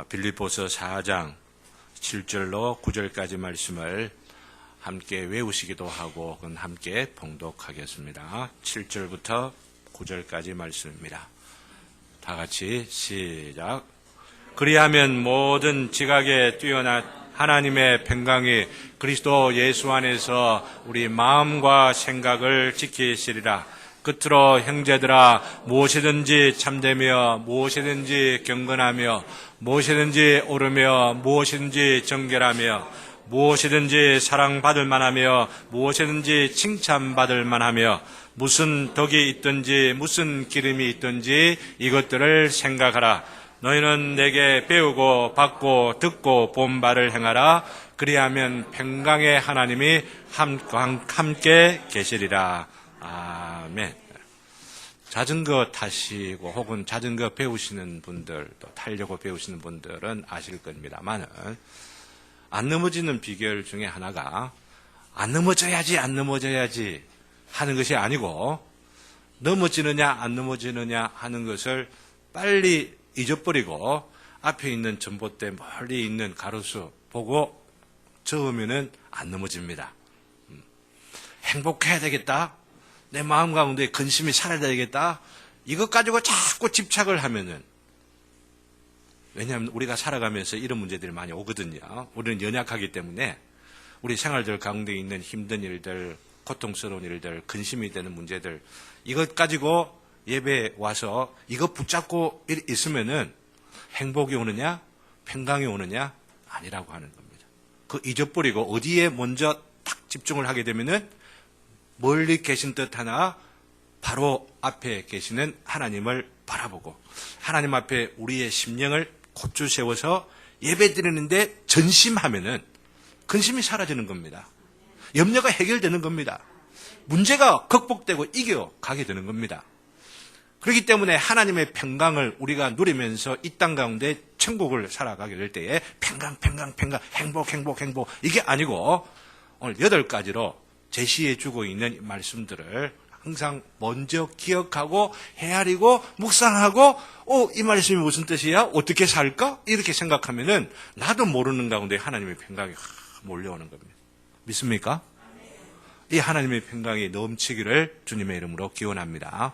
빌립보서 4장 7절로 9절까지 말씀을 함께 외우시기도 하고 함께 봉독하겠습니다. 7절부터 9절까지 말씀입니다. 다 같이 시작. 그리하면 모든 지각에 뛰어난 하나님의 평강이 그리스도 예수 안에서 우리 마음과 생각을 지키시리라. 끝으로 형제들아, 무엇이든지 참되며 무엇이든지 경건하며 무엇이든지 옳으며 무엇이든지 정결하며 무엇이든지 사랑받을 만하며 무엇이든지 칭찬받을 만하며 무슨 덕이 있든지 무슨 기름이 있든지 이것들을 생각하라. 너희는 내게 배우고 받고 듣고 본 바를 행하라. 그리하면 평강의 하나님이 함께 계시리라. 아멘. 자전거 타시고 혹은 자전거 배우시는 분들, 또 타려고 배우시는 분들은 아실 겁니다만, 안 넘어지는 비결 중에 하나가 안 넘어져야지 하는 것이 아니고, 넘어지느냐 안 넘어지느냐 하는 것을 빨리 잊어버리고 앞에 있는 전봇대 멀리 있는 가로수 보고 저으면은 안 넘어집니다. 행복해야 되겠다. 내 마음 가운데 근심이 사라져야 되겠다. 이것 가지고 자꾸 집착을 하면은, 왜냐하면 우리가 살아가면서 이런 문제들이 많이 오거든요. 우리는 연약하기 때문에 우리 생활들 가운데 있는 힘든 일들, 고통스러운 일들, 근심이 되는 문제들, 이것 가지고 예배에 와서 이것 붙잡고 있으면은 행복이 오느냐, 평강이 오느냐, 아니라고 하는 겁니다. 그 잊어버리고 어디에 먼저 딱 집중을 하게 되면은 멀리 계신 듯 하나 바로 앞에 계시는 하나님을 바라보고 하나님 앞에 우리의 심령을 곧주 세워서 예배 드리는데 전심하면은 근심이 사라지는 겁니다. 염려가 해결되는 겁니다. 문제가 극복되고 이겨가게 되는 겁니다. 그렇기 때문에 하나님의 평강을 우리가 누리면서 이 땅 가운데 천국을 살아가게 될 때에 평강, 행복 이게 아니고 오늘 8가지로 제시해 주고 있는 말씀들을 항상 먼저 기억하고 헤아리고 묵상하고 이 말씀이 무슨 뜻이야? 어떻게 살까? 이렇게 생각하면은 나도 모르는 가운데 하나님의 평강이 몰려오는 겁니다. 믿습니까? 이 하나님의 평강이 넘치기를 주님의 이름으로 기원합니다.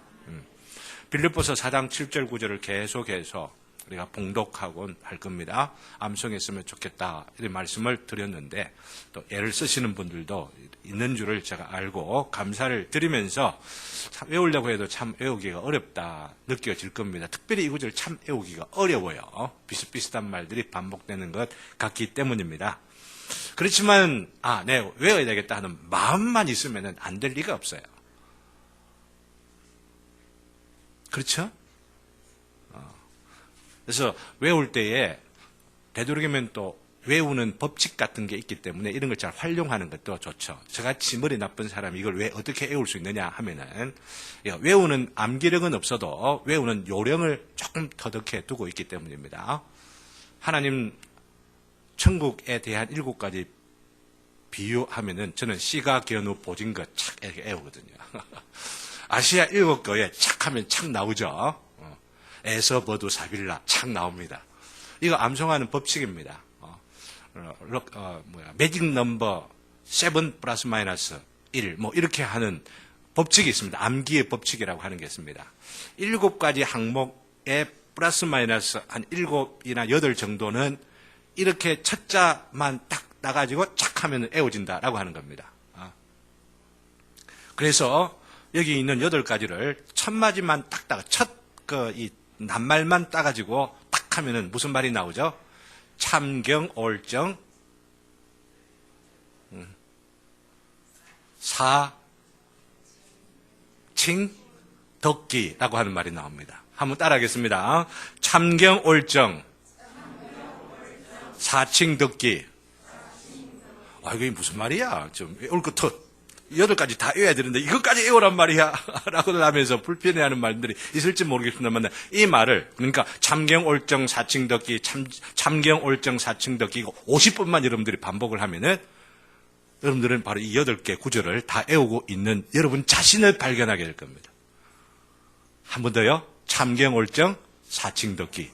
빌립보서 4장 7절 9절을 계속해서 우리가 봉독하고 할 겁니다. 암송했으면 좋겠다 이런 말씀을 드렸는데 또 애를 쓰시는 분들도 있는 줄을 제가 알고 감사를 드리면서 참 외우려고 해도 참 외우기가 어렵다 느껴질 겁니다. 특별히 이 구절 참 외우기가 어려워요. 비슷비슷한 말들이 반복되는 것 같기 때문입니다. 그렇지만 네, 외워야 되겠다 하는 마음만 있으면 안 될 리가 없어요. 그렇죠? 그래서 외울 때에 되도록이면 또 외우는 법칙 같은 게 있기 때문에 이런 걸 잘 활용하는 것도 좋죠. 저같이 머리 나쁜 사람이 이걸 왜 어떻게 외울 수 있느냐 하면은 외우는 암기력은 없어도 외우는 요령을 조금 터득해 두고 있기 때문입니다. 하나님 천국에 대한 7가지 비유하면은 저는 씨가 겨누 보진것 착 이렇게 외우거든요. 아시아 7거에 착 하면 착 나오죠. 에서 버두 사빌라 착 나옵니다. 이거 암송하는 법칙입니다. 매직 넘버 7 플러스 마이너스 1 이렇게 하는 법칙이 있습니다. 암기의 법칙이라고 하는 게 있습니다. 7가지 항목에 플러스 마이너스 한 7이나 8 정도는 이렇게 첫 자만 딱 나가지고 착 하면 외워진다라고 하는 겁니다. 그래서 여기 있는 8가지를 첫 마디만 딱 따가 이 낱말만 따가지고 딱 하면은 무슨 말이 나오죠? 참경, 옳정, 사칭, 덕기라고 하는 말이 나옵니다. 한번 따라하겠습니다. 참경, 옳정, 사칭, 덕기. 이게 무슨 말이야? 좀 외울 것 8가지 다 외워야 되는데 이것까지 외우란 말이야 라고 하면서 불편해하는 말들이 있을지 모르겠습니다만 이 말을 그러니까 참경 옳정 사칭 덕기 참경 옳정 사칭 덕기 이거 50번만 여러분들이 반복을 하면은 여러분들은 바로 이 8개 구절을 다 외우고 있는 여러분 자신을 발견하게 될 겁니다. 한 번 더요. 참경 옳정 사칭 덕기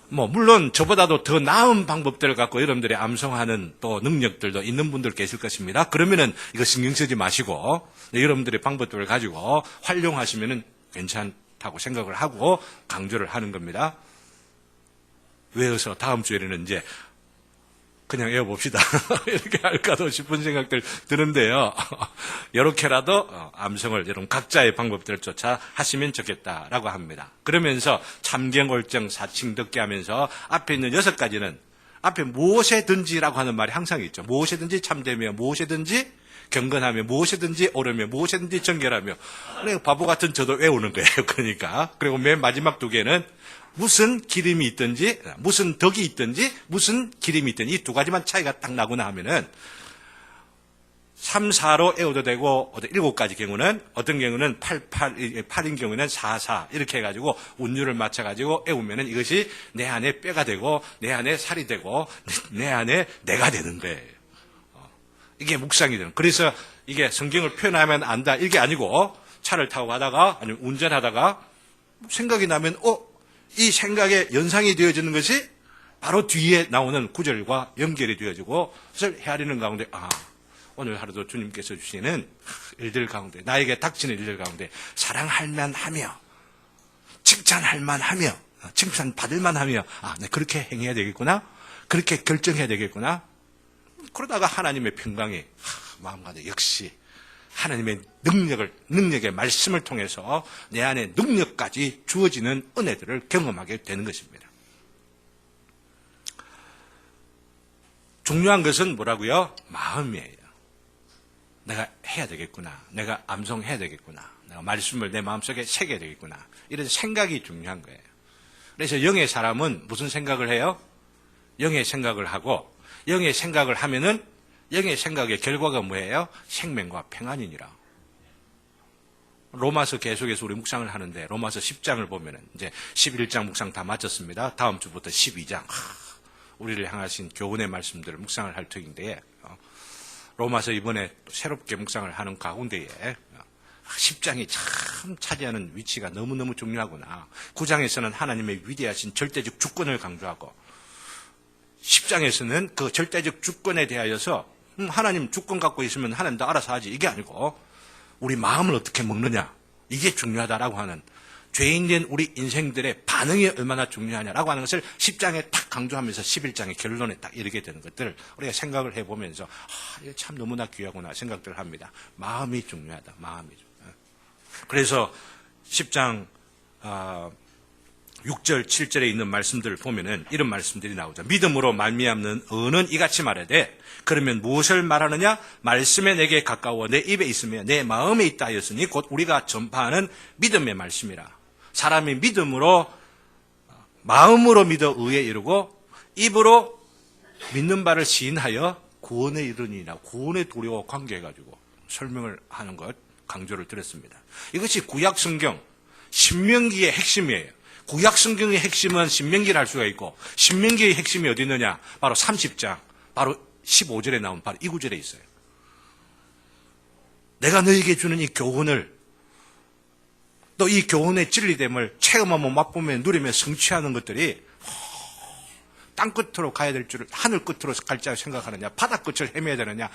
물론 저보다도 더 나은 방법들을 갖고 여러분들이 암송하는 또 능력들도 있는 분들 계실 것입니다. 그러면은 이거 신경 쓰지 마시고 여러분들의 방법들을 가지고 활용하시면은 괜찮다고 생각을 하고 강조를 하는 겁니다. 외워서 다음 주에는 이제 그냥 외워봅시다. 이렇게 할까도 싶은 생각들 드는데요. 이렇게라도 암송을 여러분 각자의 방법들을 쫓아 하시면 좋겠다라고 합니다. 그러면서 참경월정 사칭 듣게 하면서 앞에 있는 6가지는 앞에 무엇에든지라고 하는 말이 항상 있죠. 무엇에든지 참되며 무엇에든지 경건하며 무엇이든지 옳으며 무엇이든지 정결하며. 그러니까 바보 같은 저도 외우는 거예요. 그러니까. 그리고 맨 마지막 2개는 무슨 기름이 있든지 무슨 덕이 있든지 무슨 기름이 있든지 이 2가지만 차이가 딱 나구나 하면은 3, 4로 외워도 되고 7가지 경우는 어떤 경우는 8인 경우는 4, 4 이렇게 해가지고 운율을 맞춰가지고 외우면은 이것이 내 안에 뼈가 되고 내 안에 살이 되고 내 안에 내가 되는 거예요. 이게 묵상이 되는. 그래서 이게 성경을 표현하면 안다 이게 아니고 차를 타고 가다가 아니면 운전하다가 생각이 나면 이 생각에 연상이 되어지는 것이 바로 뒤에 나오는 구절과 연결이 되어지고 그것을 헤아리는 가운데 오늘 하루도 주님께서 주시는 일들 가운데 나에게 닥치는 일들 가운데 사랑할 만하며 칭찬할 만하며 칭찬받을 만하며 내 그렇게 행해야 되겠구나 그렇게 결정해야 되겠구나. 그러다가 하나님의 평강이 마음 가운데 역시 하나님의 능력의 말씀을 통해서 내 안에 능력까지 주어지는 은혜들을 경험하게 되는 것입니다. 중요한 것은 뭐라고요? 마음이에요. 내가 해야 되겠구나. 내가 암송해야 되겠구나. 내가 말씀을 내 마음속에 새겨야 되겠구나. 이런 생각이 중요한 거예요. 그래서 영의 사람은 무슨 생각을 해요? 영의 생각을 하고 영의 생각을 하면은 영의 생각의 결과가 뭐예요? 생명과 평안이니라. 로마서 계속해서 우리 묵상을 하는데 로마서 10장을 보면은 이제 11장 묵상 다 마쳤습니다. 다음 주부터 12장 우리를 향하신 교훈의 말씀들을 묵상을 할 터인데 로마서 이번에 새롭게 묵상을 하는 가운데에 10장이 참 차지하는 위치가 너무너무 중요하구나. 9장에서는 하나님의 위대하신 절대적 주권을 강조하고 10장에서는 그 절대적 주권에 대하여서 하나님 주권 갖고 있으면 하나님도 알아서 하지 이게 아니고 우리 마음을 어떻게 먹느냐 이게 중요하다라고 하는 죄인된 우리 인생들의 반응이 얼마나 중요하냐라고 하는 것을 10장에 딱 강조하면서 11장의 결론에 딱 이르게 되는 것들을 우리가 생각을 해보면서 이게 참 너무나 귀하구나 생각들을 합니다. 마음이 중요하다. 마음이 중요하다. 그래서 10장 6절, 7절에 있는 말씀들을 보면은 이런 말씀들이 나오죠. 믿음으로 말미암는 의는 이같이 말하되 그러면 무엇을 말하느냐? 말씀에 내게 가까워 내 입에 있으며 내 마음에 있다 하였으니 곧 우리가 전파하는 믿음의 말씀이라. 사람이 믿음으로 마음으로 믿어 의에 이르고 입으로 믿는 바를 시인하여 구원에 이르니라. 구원의 도리와 관계해가지고 설명을 하는 것 강조를 드렸습니다. 이것이 구약 성경 신명기의 핵심이에요. 구약 성경의 핵심은 신명기를 할 수가 있고 신명기의 핵심이 어디 있느냐? 바로 30장, 바로 15절에 나온 바로 이 구절에 있어요. 내가 너에게 주는 이 교훈을 또 이 교훈의 진리됨을 체험하며 맛보며 누리며 성취하는 것들이 땅 끝으로 가야 될 줄을 하늘 끝으로 갈지 생각하느냐? 바다 끝을 헤매야 되느냐?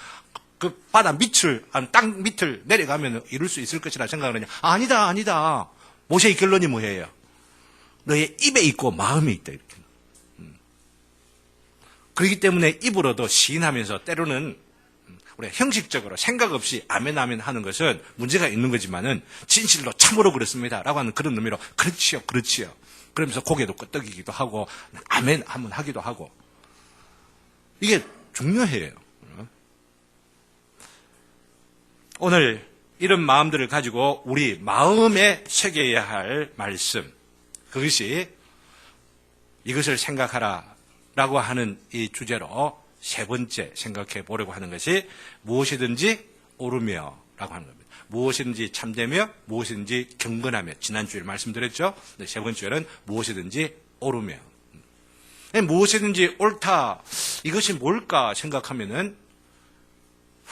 그 바다 밑을 땅 밑을 내려가면 이룰 수 있을 것이라 생각하느냐? 아니다. 모세의 결론이 뭐예요? 너의 입에 있고 마음에 있다 이렇게. 그렇기 때문에 입으로도 시인하면서 때로는 우리가 형식적으로 생각 없이 아멘 하는 것은 문제가 있는 거지만은 진실로 참으로 그렇습니다라고 하는 그런 의미로 그렇지요. 그러면서 고개도 끄덕이기도 하고 아멘 한번 하기도 하고 이게 중요해요. 오늘 이런 마음들을 가지고 우리 마음에 새겨야 할 말씀 그것이 이것을 생각하라라고 하는 이 주제로 세 번째 생각해 보려고 하는 것이 무엇이든지 옳으며라고 하는 겁니다. 무엇이든지 참되며 무엇이든지 경건하며 지난주에 말씀드렸죠. 세 번째는 무엇이든지 옳으며 무엇이든지 옳다 이것이 뭘까 생각하면은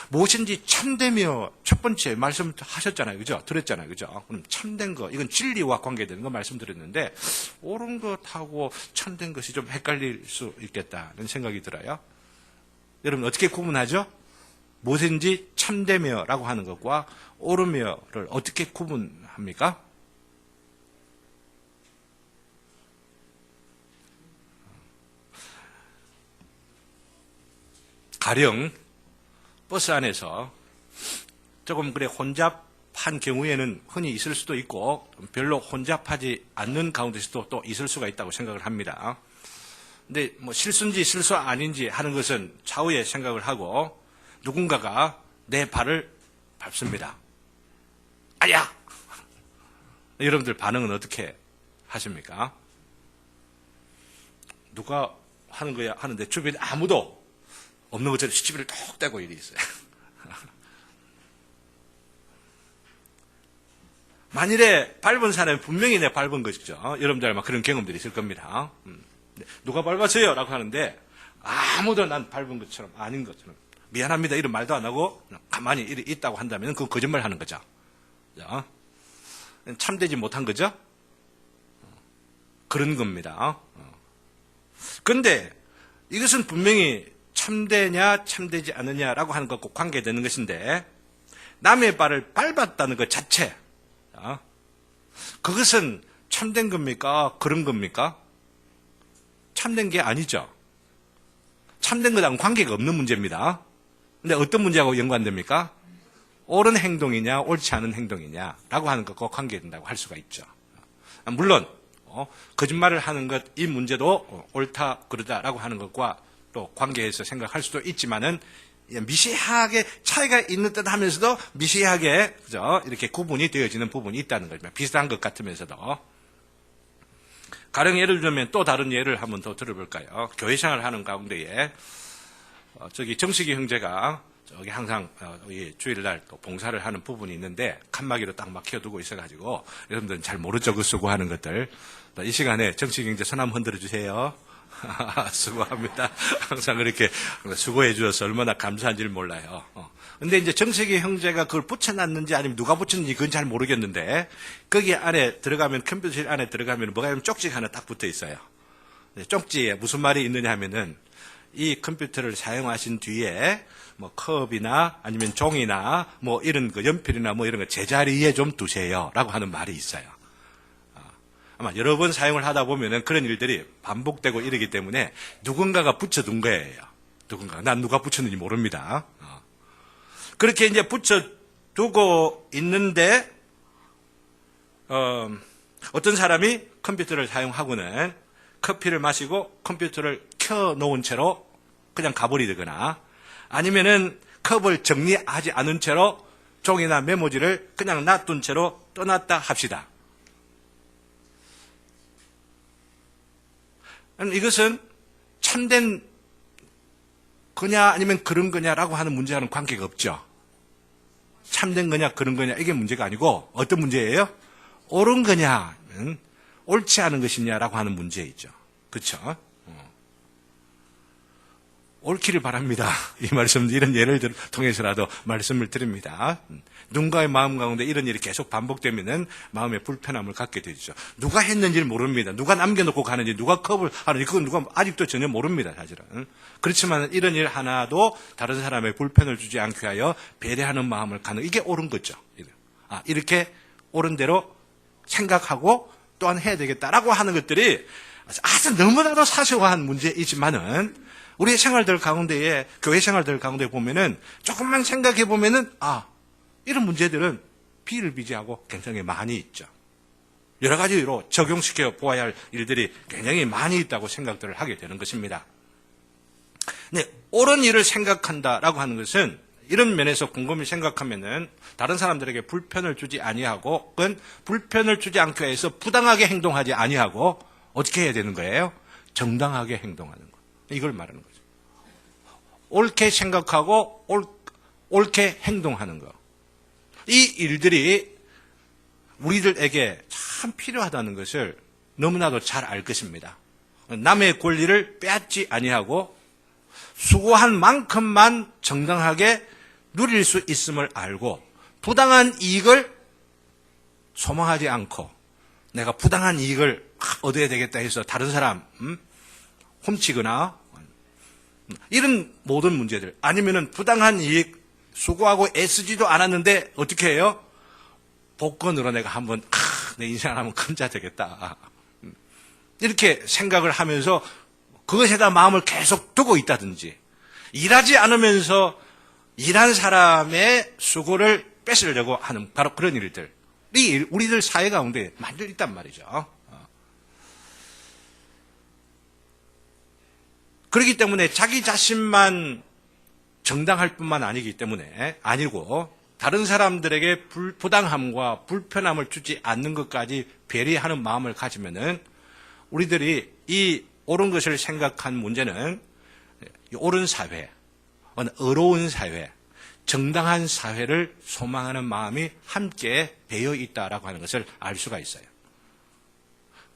무엇인지 참되며 첫 번째 말씀하셨잖아요. 그죠? 들었잖아요. 그죠? 그럼 참된 거, 이건 진리와 관계되는 거 말씀드렸는데, 옳은 것하고 참된 것이 좀 헷갈릴 수 있겠다는 생각이 들어요. 여러분, 어떻게 구분하죠? 무엇인지 참되며라고 하는 것과 옳으며를 어떻게 구분합니까? 가령 버스 안에서 조금 그래 혼잡한 경우에는 흔히 있을 수도 있고 별로 혼잡하지 않는 가운데서도 또 있을 수가 있다고 생각을 합니다. 근데 뭐 실수인지 실수 아닌지 하는 것은 차후에 생각을 하고 누군가가 내 발을 밟습니다. 아야! 여러분들 반응은 어떻게 하십니까? 누가 하는 거야 하는데 주변에 아무도 없는 것처럼 시치미를 톡 떼고 일이 있어요. 만일에 밟은 사람이 분명히 내 밟은 것이죠. 여러분들 아마 그런 경험들이 있을 겁니다. 누가 밟았어요? 라고 하는데 아무도 난 밟은 것처럼 아닌 것처럼 미안합니다 이런 말도 안 하고 가만히 있다고 한다면 그건 거짓말 하는 거죠. 참되지 못한 거죠. 그런 겁니다. 그런데 이것은 분명히 참되냐 참되지 않느냐라고 하는 것과 관계되는 것인데 남의 발을 밟았다는 것 자체 그것은 참된 겁니까? 그런 겁니까? 참된 게 아니죠. 참된 것하고는 관계가 없는 문제입니다. 근데 어떤 문제하고 연관됩니까? 옳은 행동이냐 옳지 않은 행동이냐라고 하는 것과 관계된다고 할 수가 있죠. 물론 거짓말을 하는 것 이 문제도 옳다 그르다라고 하는 것과 또 관계해서 생각할 수도 있지만은 미세하게 차이가 있는 듯 하면서도 미세하게 그죠? 이렇게 구분이 되어지는 부분이 있다는 거죠. 비슷한 것 같으면서도. 가령 예를 들면 또 다른 예를 한번 더 들어볼까요? 교회 생활을 하는 가운데에 저기 정식이 형제가 저기 항상 주일날 또 봉사를 하는 부분이 있는데 칸막이로 딱 막혀두고 있어가지고 여러분들은 잘 모르죠 그 수고하는 것들. 이 시간에 정식이 형제 손 한번 흔들어 주세요. 수고합니다. 항상 그렇게 수고해 주셔서 얼마나 감사한지를 몰라요. 근데 이제 정식이 형제가 그걸 붙여놨는지 아니면 누가 붙였는지 그건 잘 모르겠는데 거기 안에 들어가면 컴퓨터실 안에 들어가면 뭐가 있냐면 쪽지가 하나 딱 붙어 있어요. 쪽지에 무슨 말이 있느냐 하면은 이 컴퓨터를 사용하신 뒤에 뭐 컵이나 아니면 종이나 뭐 이런 거 연필이나 뭐 이런 거 제자리에 좀 두세요라고 하는 말이 있어요. 아마 여러 번 사용을 하다 보면은 그런 일들이 반복되고 이러기 때문에 누군가가 붙여둔 거예요. 누군가. 난 누가 붙였는지 모릅니다. 그렇게 이제 붙여두고 있는데, 어떤 사람이 컴퓨터를 사용하고는 커피를 마시고 컴퓨터를 켜놓은 채로 그냥 가버리거나 아니면은 컵을 정리하지 않은 채로 종이나 메모지를 그냥 놔둔 채로 떠났다 합시다. 이것은 참된 거냐 아니면 그런 거냐라고 하는 문제와는 관계가 없죠. 참된 거냐 그런 거냐 이게 문제가 아니고 어떤 문제예요? 옳은 거냐 옳지 않은 것이냐라고 하는 문제이죠. 그렇죠? 옳기를 바랍니다. 이 말씀, 이런 예를 통해서라도 말씀을 드립니다. 누군가의 마음 가운데 이런 일이 계속 반복되면은 마음의 불편함을 갖게 되죠. 누가 했는지를 모릅니다. 누가 남겨놓고 가는지, 누가 컵을 하는지, 그건 누가 아직도 전혀 모릅니다, 사실은. 그렇지만 이런 일 하나도 다른 사람의 불편을 주지 않게 하여 배려하는 마음을 갖는, 이게 옳은 거죠. 이렇게 옳은 대로 생각하고 또한 해야 되겠다라고 하는 것들이 아주 너무나도 사소한 문제이지만은 우리의 생활들 가운데에, 교회 생활들 가운데 보면은 조금만 생각해 보면은 이런 문제들은 비일비재하고 굉장히 많이 있죠. 여러 가지로 적용시켜 보아야 할 일들이 굉장히 많이 있다고 생각들을 하게 되는 것입니다. 네, 옳은 일을 생각한다라고 하는 것은 이런 면에서 곰곰이 생각하면은 다른 사람들에게 불편을 주지 아니하고, 그건 불편을 주지 않기 위해서 부당하게 행동하지 아니하고 어떻게 해야 되는 거예요? 정당하게 행동하는 거. 이걸 말하는 거죠. 옳게 생각하고 옳게 행동하는 거. 이 일들이 우리들에게 참 필요하다는 것을 너무나도 잘 알 것입니다. 남의 권리를 빼앗지 아니하고 수고한 만큼만 정당하게 누릴 수 있음을 알고 부당한 이익을 소망하지 않고 내가 부당한 이익을 얻어야 되겠다 해서 다른 사람 훔치거나 이런 모든 문제들, 아니면은 부당한 이익 수고하고 애쓰지도 않았는데 어떻게 해요? 복권으로 내가 한번 내 인생 하면 큰자 되겠다, 이렇게 생각을 하면서 그것에다 마음을 계속 두고 있다든지, 일하지 않으면서 일한 사람의 수고를 뺏으려고 하는 바로 그런 일들이 우리들 사회 가운데 많이 있단 말이죠. 그렇기 때문에 자기 자신만 정당할 뿐만 아니고 다른 사람들에게 부당함과 불편함을 주지 않는 것까지 배려하는 마음을 가지면은 우리들이 이 옳은 것을 생각한 문제는 옳은 사회, 의로운 사회, 정당한 사회를 소망하는 마음이 함께 배어 있다라고 하는 것을 알 수가 있어요.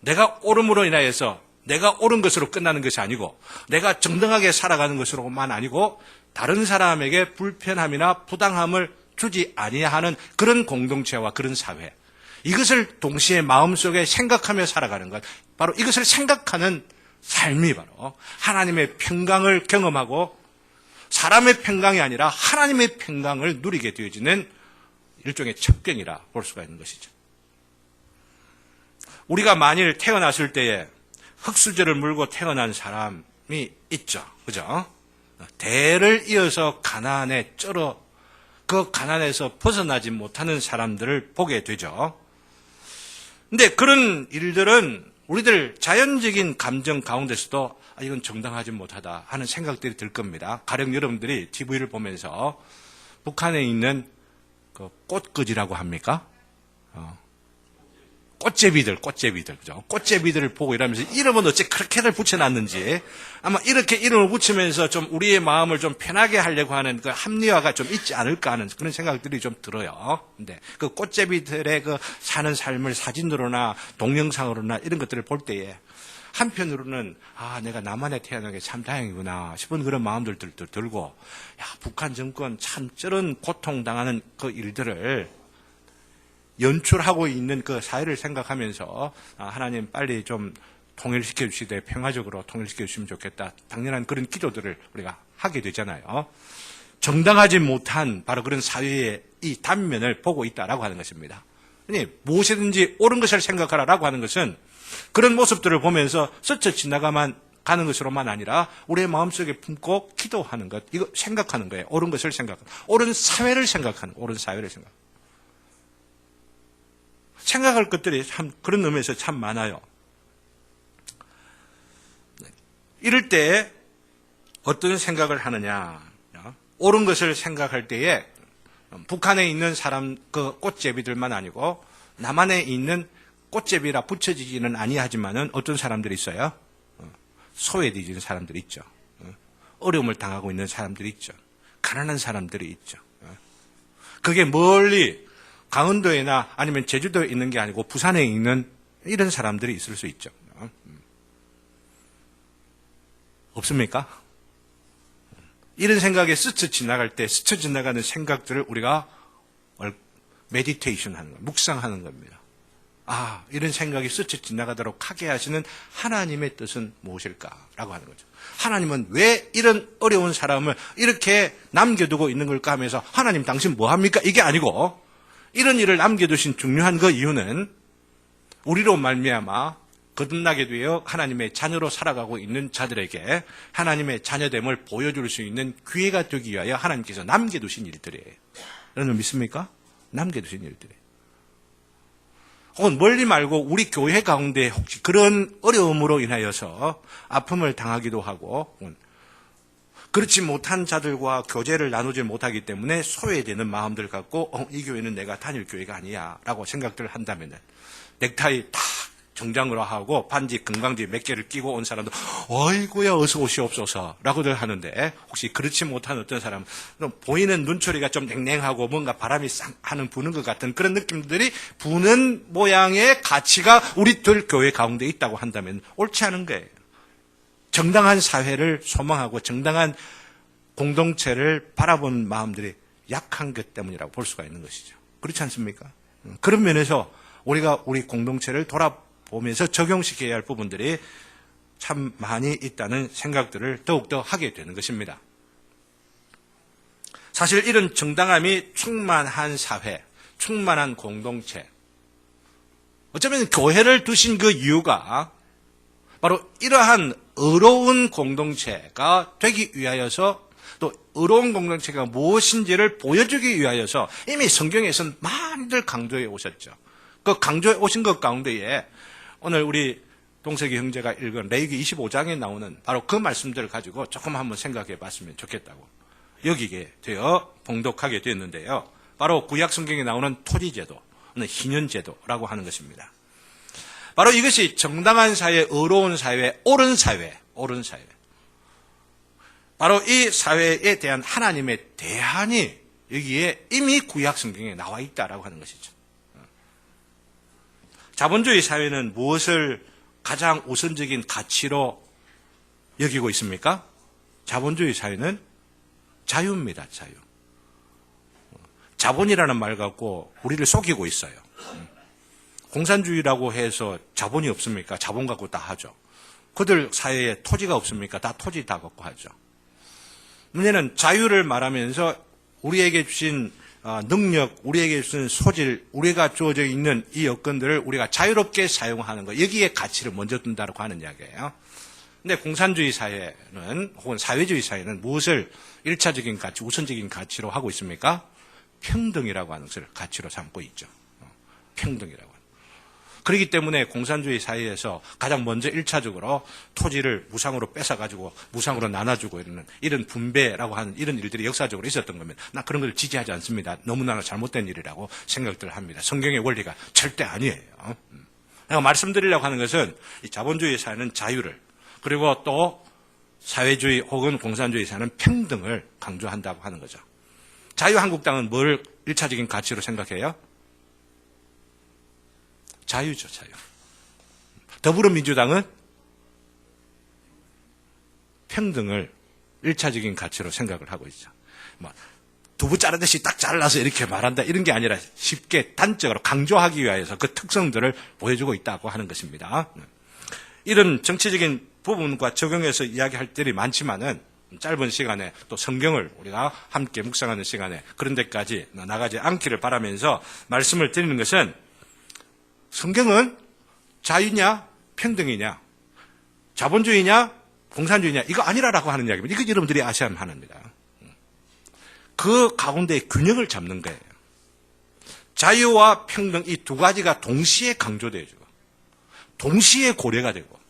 내가 옳음으로 인하여서 내가 옳은 것으로 끝나는 것이 아니고 내가 정당하게 살아가는 것으로만 아니고 다른 사람에게 불편함이나 부당함을 주지 아니하는 그런 공동체와 그런 사회, 이것을 동시에 마음속에 생각하며 살아가는 것, 바로 이것을 생각하는 삶이 바로 하나님의 평강을 경험하고 사람의 평강이 아니라 하나님의 평강을 누리게 되어지는 일종의 첩경이라 볼 수가 있는 것이죠. 우리가 만일 태어났을 때에 흙수저를 물고 태어난 사람이 있죠. 그죠? 대를 이어서 가난에 쩔어 그 가난에서 벗어나지 못하는 사람들을 보게 되죠. 근데 그런 일들은 우리들 자연적인 감정 가운데서도 이건 정당하지 못하다 하는 생각들이 들 겁니다. 가령 여러분들이 TV를 보면서 북한에 있는 그 꽃거지라고 합니까? 꽃제비들, 그죠? 꽃제비들을 보고 이러면서 이름은 어째 그렇게들 붙여놨는지, 아마 이렇게 이름을 붙이면서 좀 우리의 마음을 좀 편하게 하려고 하는 그 합리화가 좀 있지 않을까 하는 그런 생각들이 좀 들어요. 근데 그 꽃제비들의 그 사는 삶을 사진으로나 동영상으로나 이런 것들을 볼 때에 한편으로는 내가 남한에 태어난 게 참 다행이구나 싶은 그런 마음들도 들고, 북한 정권 참 저런 고통당하는 그 일들을 연출하고 있는 그 사회를 생각하면서 하나님 빨리 좀 통일시켜 주시되 평화적으로 통일시켜 주시면 좋겠다, 당연한 그런 기도들을 우리가 하게 되잖아요. 정당하지 못한 바로 그런 사회의 이 단면을 보고 있다라고 하는 것입니다. 아니, 무엇이든지 옳은 것을 생각하라라고 하는 것은 그런 모습들을 보면서 스쳐 지나가만 가는 것으로만 아니라 우리의 마음속에 품고 기도하는 것, 이거 생각하는 거예요. 옳은 것을 생각하는, 옳은 사회를 생각하는, 옳은 사회를 생각하는. 생각할 것들이 참 그런 의미에서 참 많아요. 이럴 때 어떤 생각을 하느냐? 옳은 것을 생각할 때에 북한에 있는 사람 그 꽃제비들만 아니고 남한에 있는 꽃제비라 붙여지지는 아니하지만은 어떤 사람들이 있어요? 소외되는 사람들이 있죠. 어려움을 당하고 있는 사람들이 있죠. 가난한 사람들이 있죠. 그게 멀리 강원도에나 아니면 제주도에 있는 게 아니고 부산에 있는 이런 사람들이 있을 수 있죠. 없습니까? 이런 생각에 스쳐 지나가는 생각들을 우리가 메디테이션 하는 거예요. 묵상하는 겁니다. 이런 생각이 스쳐 지나가도록 하게 하시는 하나님의 뜻은 무엇일까라고 하는 거죠. 하나님은 왜 이런 어려운 사람을 이렇게 남겨두고 있는 걸까 하면서 하나님 당신 뭐합니까? 이게 아니고, 이런 일을 남겨두신 중요한 그 이유는 우리로 말미암아 거듭나게 되어 하나님의 자녀로 살아가고 있는 자들에게 하나님의 자녀됨을 보여줄 수 있는 기회가 되기 위하여 하나님께서 남겨두신 일들이에요. 여러분 믿습니까? 남겨두신 일들이에요. 혹은 멀리 말고 우리 교회 가운데 혹시 그런 어려움으로 인하여서 아픔을 당하기도 하고 그렇지 못한 자들과 교제를 나누지 못하기 때문에 소외되는 마음들 갖고 이 교회는 내가 다닐 교회가 아니야 라고 생각들을 한다면 넥타이 딱 정장으로 하고 반지 금강지 몇 개를 끼고 온 사람도 어이구야 어서 오시옵소서 라고들 하는데, 혹시 그렇지 못한 어떤 사람, 보이는 눈초리가 좀 냉랭하고 뭔가 바람이 싹 하는 부는 것 같은 그런 느낌들이 부는 모양의 가치가 우리들 교회 가운데 있다고 한다면 옳지 않은 거예요. 정당한 사회를 소망하고 정당한 공동체를 바라본 마음들이 약한 것 때문이라고 볼 수가 있는 것이죠. 그렇지 않습니까? 그런 면에서 우리가 우리 공동체를 돌아보면서 적용시켜야 할 부분들이 참 많이 있다는 생각들을 더욱더 하게 되는 것입니다. 사실 이런 정당함이 충만한 사회, 충만한 공동체, 어쩌면 교회를 두신 그 이유가 바로 이러한 의로운 공동체가 되기 위하여서, 또 의로운 공동체가 무엇인지를 보여주기 위하여서 이미 성경에서는 많이들 강조해 오셨죠. 그 강조해 오신 것 가운데에 오늘 우리 동석이 형제가 읽은 레위기 25장에 나오는 바로 그 말씀들을 가지고 조금 한번 생각해 봤으면 좋겠다고 여기게 되어 봉독하게 되었는데요. 바로 구약 성경에 나오는 토지제도, 희년제도라고 하는 것입니다. 바로 이것이 정당한 사회, 의로운 사회, 옳은 사회, 옳은 사회. 바로 이 사회에 대한 하나님의 대안이 여기에 이미 구약 성경에 나와 있다라고 하는 것이죠. 자본주의 사회는 무엇을 가장 우선적인 가치로 여기고 있습니까? 자본주의 사회는 자유입니다, 자유. 자본이라는 말 갖고 우리를 속이고 있어요. 공산주의라고 해서 자본이 없습니까? 자본 갖고 다 하죠. 그들 사회에 토지가 없습니까? 다 토지 다 갖고 하죠. 문제는 자유를 말하면서 우리에게 주신 능력, 우리에게 주신 소질, 우리가 주어져 있는 이 여건들을 우리가 자유롭게 사용하는 것, 여기에 가치를 먼저 둔다고 하는 이야기예요. 근데 공산주의 사회는, 혹은 사회주의 사회는 무엇을 1차적인 가치, 우선적인 가치로 하고 있습니까? 평등이라고 하는 것을 가치로 삼고 있죠. 평등이라고. 그렇기 때문에 공산주의 사회에서 가장 먼저 1차적으로 토지를 무상으로 뺏어가지고 무상으로 나눠주고 이런 분배라고 하는 이런 일들이 역사적으로 있었던 겁니다. 나 그런 걸 지지하지 않습니다. 너무나 잘못된 일이라고 생각들 합니다. 성경의 원리가 절대 아니에요. 내가 말씀드리려고 하는 것은 이 자본주의 사회는 자유를, 그리고 또 사회주의 혹은 공산주의 사회는 평등을 강조한다고 하는 거죠. 자유한국당은 뭘 1차적인 가치로 생각해요? 자유죠, 자유. 더불어민주당은 평등을 1차적인 가치로 생각을 하고 있죠. 두부 자르듯이 딱 잘라서 이렇게 말한다, 이런 게 아니라 쉽게 단적으로 강조하기 위해서 그 특성들을 보여주고 있다고 하는 것입니다. 이런 정치적인 부분과 적용해서 이야기할 때이 많지만은 짧은 시간에 또 성경을 우리가 함께 묵상하는 시간에 그런 데까지 나가지 않기를 바라면서 말씀을 드리는 것은, 성경은 자유냐 평등이냐 자본주의냐 공산주의냐 이거 아니라라고 하는 이야기입니다. 이거 여러분들이 아셔야만 합니다. 그 가운데 균형을 잡는 거예요. 자유와 평등 이 두 가지가 동시에 강조되어지고 동시에 고려가 되고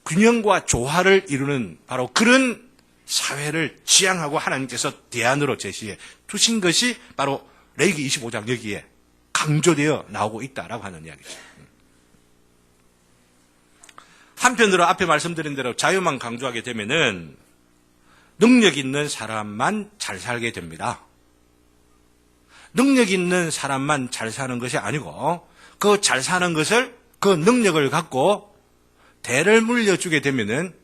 균형과 조화를 이루는 바로 그런 사회를 지향하고 하나님께서 대안으로 제시해 두신 것이 바로 레위기 25장 여기에 강조되어 나오고 있다라고 하는 이야기죠. 한편으로 앞에 말씀드린 대로 자유만 강조하게 되면은 능력 있는 사람만 잘 살게 됩니다. 능력 있는 사람만 잘 사는 것이 아니고 그 잘 사는 것을, 그 능력을 갖고 대를 물려주게 되면은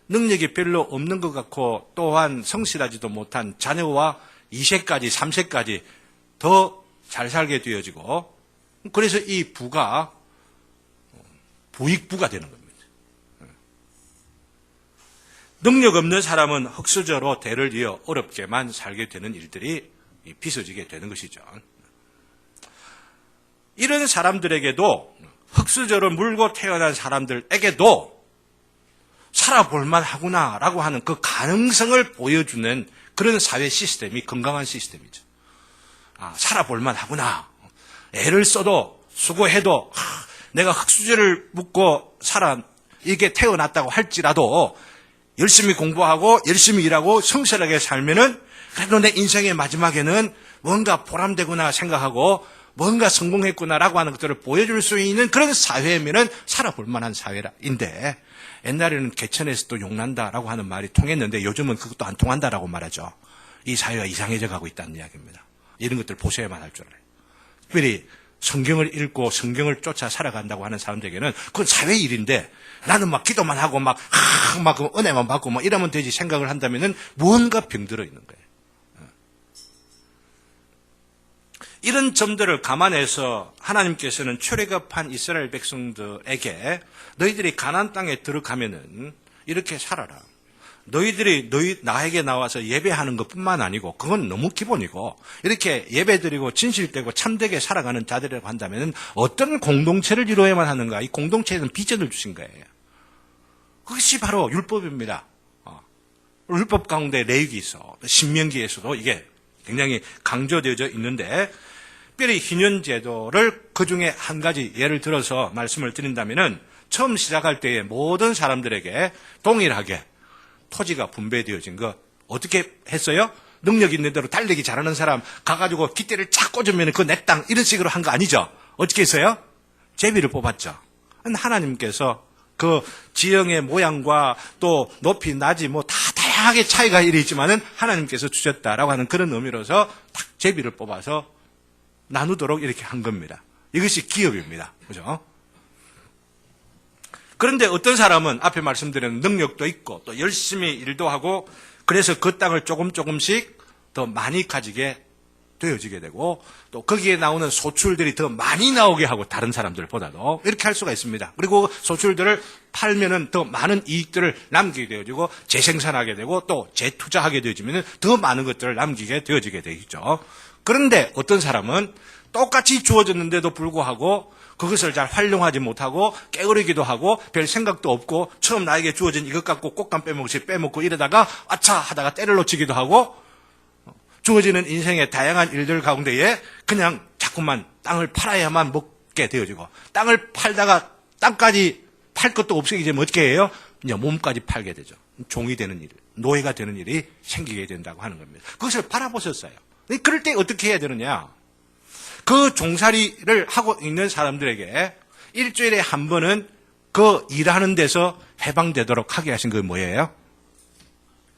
능력이 별로 없는 것 같고 또한 성실하지도 못한 자녀와 2세까지 3세까지 더 잘 살게 되어지고, 그래서 이 부가 부익부가 되는 겁니다. 능력 없는 사람은 흙수저로 대를 이어 어렵게만 살게 되는 일들이 빚어지게 되는 것이죠. 이런 사람들에게도, 흙수저를 물고 태어난 사람들에게도 살아볼만 하구나라고 하는 그 가능성을 보여주는 그런 사회 시스템이 건강한 시스템이죠. 살아볼만 하구나. 애를 써도 수고해도 내가 흙수저를 묻고 이게 태어났다고 할지라도 열심히 공부하고 열심히 일하고 성실하게 살면은 그래도 내 인생의 마지막에는 뭔가 보람되구나 생각하고 뭔가 성공했구나라고 하는 것들을 보여줄 수 있는 그런 사회면은 살아볼 만한 사회인데, 옛날에는 개천에서도 용난다라고 하는 말이 통했는데 요즘은 그것도 안 통한다라고 말하죠. 이 사회가 이상해져 가고 있다는 이야기입니다. 이런 것들 보셔야만 할 줄 알아요. 특별히 성경을 읽고 성경을 쫓아 살아간다고 하는 사람들에게는 그건 사회 일인데, 나는 막 기도만 하고 막 은혜만 받고 막 이러면 되지 생각을 한다면은 무언가 병들어 있는 거예요. 이런 점들을 감안해서 하나님께서는 출애굽한 이스라엘 백성들에게 너희들이 가나안 땅에 들어가면은 이렇게 살아라. 너희들이 나에게 나와서 예배하는 것뿐만 아니고 그건 너무 기본이고 이렇게 예배드리고 진실되고 참되게 살아가는 자들이라고 한다면 어떤 공동체를 이루어야만 하는가? 이 공동체에는 비전을 주신 거예요. 그것이 바로 율법입니다. 율법 가운데 레위기 있어. 신명기에서도 이게 굉장히 강조되어져 있는데 특별히 희년제도를 그중에 한 가지 예를 들어서 말씀을 드린다면은 처음 시작할 때에 모든 사람들에게 동일하게 토지가 분배되어진 거 어떻게 했어요? 능력 있는 대로 달리기 잘하는 사람 가가지고 깃대를 쫙 꽂으면 그거 내 땅 이런 식으로 한 거 아니죠? 어떻게 했어요? 제비를 뽑았죠. 하나님께서 그 지형의 모양과 또 높이 낮이 뭐 다 다양하게 차이가 있지만은 하나님께서 주셨다라고 하는 그런 의미로서 딱 제비를 뽑아서 나누도록 이렇게 한 겁니다. 이것이 기업입니다. 그죠? 그런데 어떤 사람은 앞에 말씀드린 능력도 있고 또 열심히 일도 하고 그래서 그 땅을 조금씩 더 많이 가지게 되어지게 되고 또 거기에 나오는 소출들이 더 많이 나오게 하고 다른 사람들보다도 이렇게 할 수가 있습니다. 그리고 소출들을 팔면은 더 많은 이익들을 남기게 되어지고 재생산하게 되고 또 재투자하게 되어지면 더 많은 것들을 남기게 되어지게 되겠죠. 그런데 어떤 사람은 똑같이 주어졌는데도 불구하고 그것을 잘 활용하지 못하고 게으르기도 하고 별 생각도 없고 처음 나에게 주어진 이것 갖고 꽃감 빼먹고 이러다가 아차 하다가 때를 놓치기도 하고 주어지는 인생의 다양한 일들 가운데에 그냥 자꾸만 땅을 팔아야만 먹게 되어지고 땅을 팔다가 땅까지 팔 것도 없어지면 어떻게 해요? 이제 몸까지 팔게 되죠. 종이 되는 일, 노예가 되는 일이 생기게 된다고 하는 겁니다. 그것을 바라보셨어요. 그럴 때 어떻게 해야 되느냐? 그 종살이를 하고 있는 사람들에게 일주일에 한 번은 그 일하는 데서 해방되도록 하게 하신 게 뭐예요?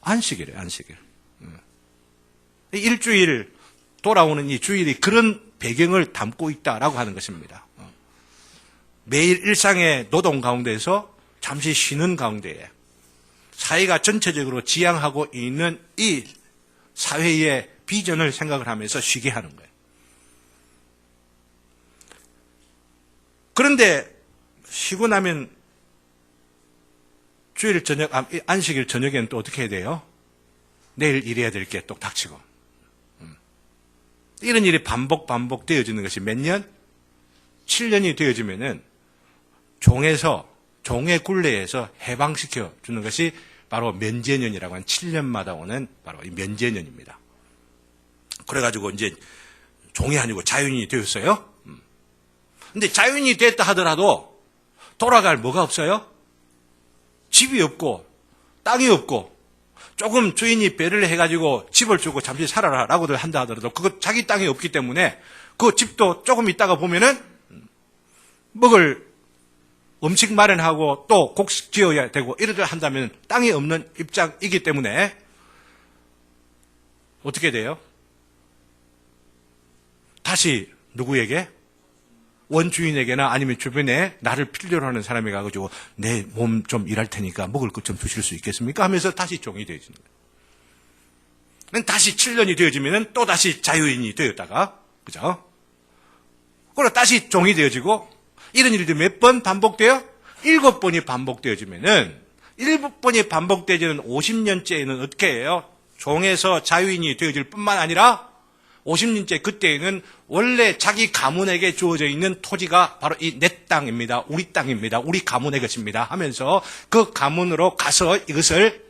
안식일이에요, 안식일. 일주일 돌아오는 이 주일이 그런 배경을 담고 있다라고 하는 것입니다. 매일 일상의 노동 가운데서 잠시 쉬는 가운데에 사회가 전체적으로 지향하고 있는 이 사회의 비전을 생각을 하면서 쉬게 하는 거예요. 그런데 쉬고 나면 주일 저녁, 안식일 저녁에는 또 어떻게 해야 돼요? 내일 일해야 될 게 또 닥치고. 이런 일이 반복되어지는 것이 몇 년? 7년이 되어지면은 종의 굴레에서 해방시켜 주는 것이 바로 면제년이라고 하는 7년마다 오는 바로 이 면제년입니다. 그래가지고 이제 종이 아니고 자유인이 되었어요. 근데 자유인이 됐다 하더라도 돌아갈 뭐가 없어요? 집이 없고 땅이 없고 조금 주인이 배를 해가지고 집을 주고 잠시 살아라라고들 한다 하더라도 그거 자기 땅이 없기 때문에 그 집도 조금 있다가 보면은 먹을 음식 마련하고 또 곡식 지어야 되고 이러들 한다면 땅이 없는 입장이기 때문에 어떻게 돼요? 다시 누구에게? 원주인에게나 아니면 주변에 나를 필요로 하는 사람이 가가지고 내 몸 좀 일할 테니까 먹을 것 좀 주실 수 있겠습니까? 하면서 다시 종이 되어지는 거예요. 다시 7년이 되어지면 또 다시 자유인이 되었다가, 그죠? 그리고 다시 종이 되어지고 이런 일들이 몇 번 반복돼요? 7번이 반복되어지면은 7번이 반복되어지는 50년째에는 어떻게 해요? 종에서 자유인이 되어질 뿐만 아니라 50년째 그때에는 원래 자기 가문에게 주어져 있는 토지가 바로 이 내 땅입니다. 우리 땅입니다. 우리 가문의 것입니다. 하면서 그 가문으로 가서 이것을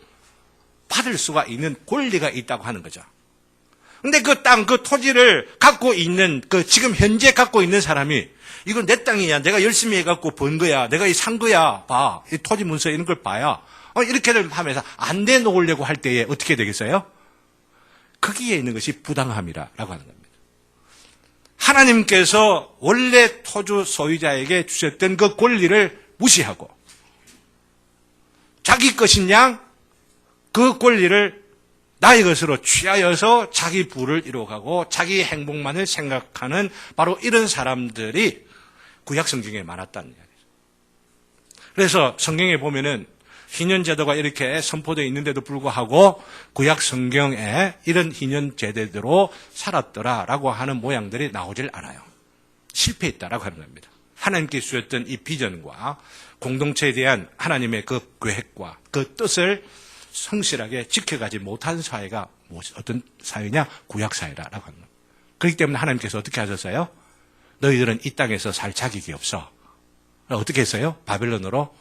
받을 수가 있는 권리가 있다고 하는 거죠. 근데 그 땅, 그 토지를 갖고 있는, 지금 현재 갖고 있는 사람이 이건 내 땅이야. 내가 열심히 해갖고 번 거야. 내가 산 거야. 봐. 이 토지 문서 이런 걸 봐야. 이렇게들 하면서 안 내놓으려고 할 때에 어떻게 되겠어요? 거기에 있는 것이 부당함이라고 하는 겁니다. 하나님께서 원래 토주 소유자에게 주셨던 그 권리를 무시하고 자기 것인 양 그 권리를 나의 것으로 취하여서 자기 부를 이루어가고 자기 행복만을 생각하는 바로 이런 사람들이 구약 성경에 많았다는 이야기죠. 그래서 성경에 보면은 희년 제도가 이렇게 선포되어 있는데도 불구하고 구약 성경에 이런 희년 제도대로 살았더라라고 하는 모양들이 나오질 않아요. 실패했다라고 하는 겁니다. 하나님께 주셨던 이 비전과 공동체에 대한 하나님의 그 계획과 그 뜻을 성실하게 지켜가지 못한 사회가 어떤 사회냐? 구약 사회라고 하는 겁니다. 그렇기 때문에 하나님께서 어떻게 하셨어요? 너희들은 이 땅에서 살 자격이 없어. 어떻게 했어요? 바벨론으로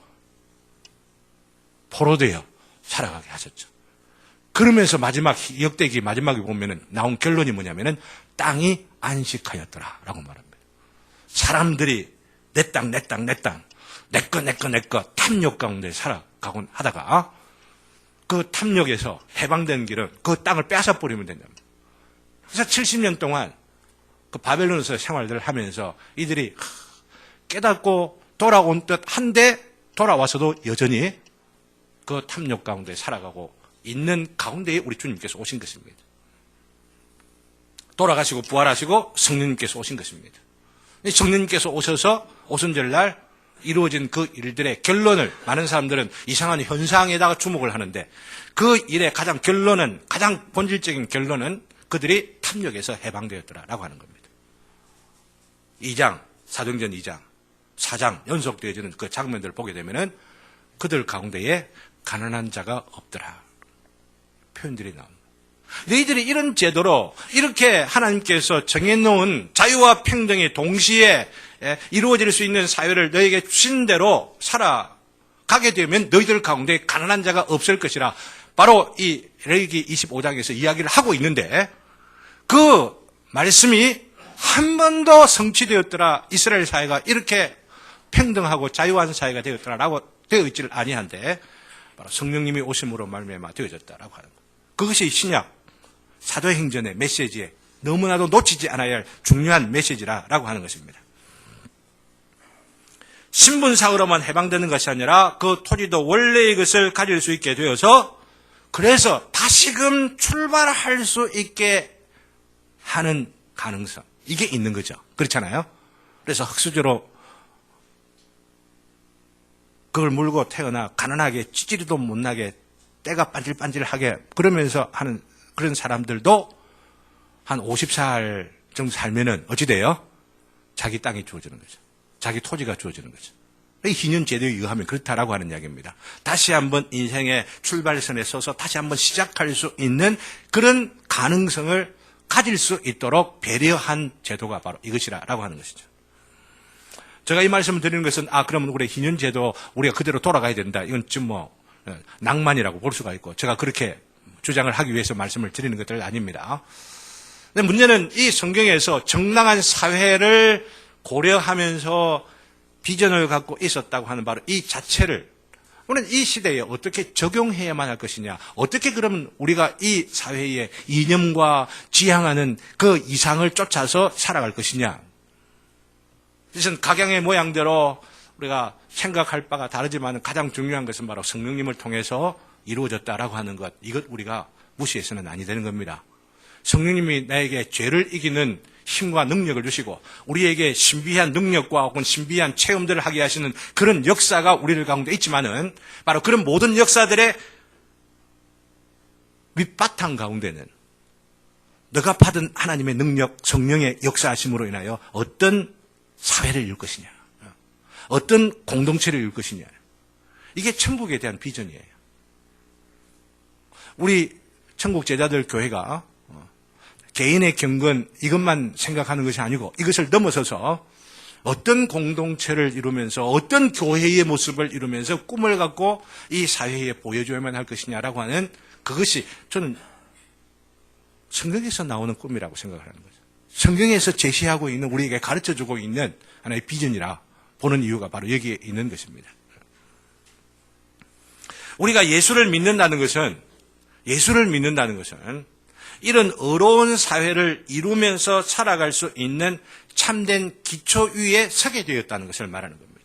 포로되어 살아가게 하셨죠. 그러면서 마지막 역대기 마지막에 보면은 나온 결론이 뭐냐면은 땅이 안식하였더라라고 말합니다. 사람들이 내 땅, 내 땅, 내 땅, 내 거 탐욕 가운데 살아가곤 하다가 그 탐욕에서 해방된 길은 그 땅을 뺏어 버리면 된답니다. 그래서 70년 동안 그 바벨론에서 생활들을 하면서 이들이 깨닫고 돌아온 듯 한데 돌아와서도 여전히 그 탐욕 가운데 살아가고 있는 가운데에 우리 주님께서 오신 것입니다. 돌아가시고 부활하시고 성령님께서 오신 것입니다. 성령님께서 오셔서 오순절날 이루어진 그 일들의 결론을 많은 사람들은 이상한 현상에다가 주목을 하는데 그 일의 가장 본질적인 결론은 그들이 탐욕에서 해방되었더라라고 하는 겁니다. 2장, 사도행전 2장, 4장 연속되어지는 그 장면들을 보게 되면은 그들 가운데에 가난한 자가 없더라. 표현들이 나옵니다. 너희들이 이런 제도로 이렇게 하나님께서 정해놓은 자유와 평등이 동시에 이루어질 수 있는 사회를 너에게 주신 대로 살아가게 되면 너희들 가운데 가난한 자가 없을 것이라. 바로 이 레위기 25장에서 이야기를 하고 있는데 그 말씀이 한 번도 성취되었더라. 이스라엘 사회가 이렇게 평등하고 자유한 사회가 되었더라라고 되어 있지를 아니한데 바로 성령님이 오심으로 말미암아 되어졌다라고 하는 것. 그것이 신약 사도행전의 메시지에 너무나도 놓치지 않아야 할 중요한 메시지라고 하는 것입니다. 신분상으로만 해방되는 것이 아니라 그 토지도 원래의 것을 가질 수 있게 되어서 그래서 다시금 출발할 수 있게 하는 가능성 이게 있는 거죠. 그렇잖아요. 그래서 흙수저로 그걸 물고 태어나 가난하게 찌질이도 못나게 때가 반질반질하게 그러면서 하는 그런 사람들도 한 50살 정도 살면은 어찌 돼요? 자기 땅이 주어지는 거죠. 자기 토지가 주어지는 거죠. 이 희년 제도에 의하면 그렇다라고 하는 이야기입니다. 다시 한번 인생의 출발선에 서서 다시 한번 시작할 수 있는 그런 가능성을 가질 수 있도록 배려한 제도가 바로 이것이라고 하는 것이죠. 제가 이 말씀을 드리는 것은 그러면 우리 희년 제도 우리가 그대로 돌아가야 된다. 이건 좀 낭만이라고 볼 수가 있고 제가 그렇게 주장을 하기 위해서 말씀을 드리는 것들 아닙니다. 근데 문제는 이 성경에서 정당한 사회를 고려하면서 비전을 갖고 있었다고 하는 바로 이 자체를 우리는 이 시대에 어떻게 적용해야만 할 것이냐, 어떻게 그러면 우리가 이 사회의 이념과 지향하는 그 이상을 쫓아서 살아갈 것이냐. 이것은 각양의 모양대로 우리가 생각할 바가 다르지만 가장 중요한 것은 바로 성령님을 통해서 이루어졌다라고 하는 것, 이것 우리가 무시해서는 아니 되는 겁니다. 성령님이 나에게 죄를 이기는 힘과 능력을 주시고 우리에게 신비한 능력과 혹은 신비한 체험들을 하게 하시는 그런 역사가 우리들 가운데 있지만은 바로 그런 모든 역사들의 밑바탕 가운데는 너가 받은 하나님의 능력, 성령의 역사하심으로 인하여 어떤 사회를 이룰 것이냐, 어떤 공동체를 이룰 것이냐, 이게 천국에 대한 비전이에요. 우리 천국 제자들 교회가 개인의 경건 이것만 생각하는 것이 아니고 이것을 넘어서서 어떤 공동체를 이루면서 어떤 교회의 모습을 이루면서 꿈을 갖고 이 사회에 보여줘야만 할 것이냐라고 하는 그것이 저는 성경에서 나오는 꿈이라고 생각을 하는 거죠. 성경에서 제시하고 있는 우리에게 가르쳐주고 있는 하나의 비전이라 보는 이유가 바로 여기에 있는 것입니다. 우리가 예수를 믿는다는 것은 이런 어려운 사회를 이루면서 살아갈 수 있는 참된 기초 위에 서게 되었다는 것을 말하는 겁니다.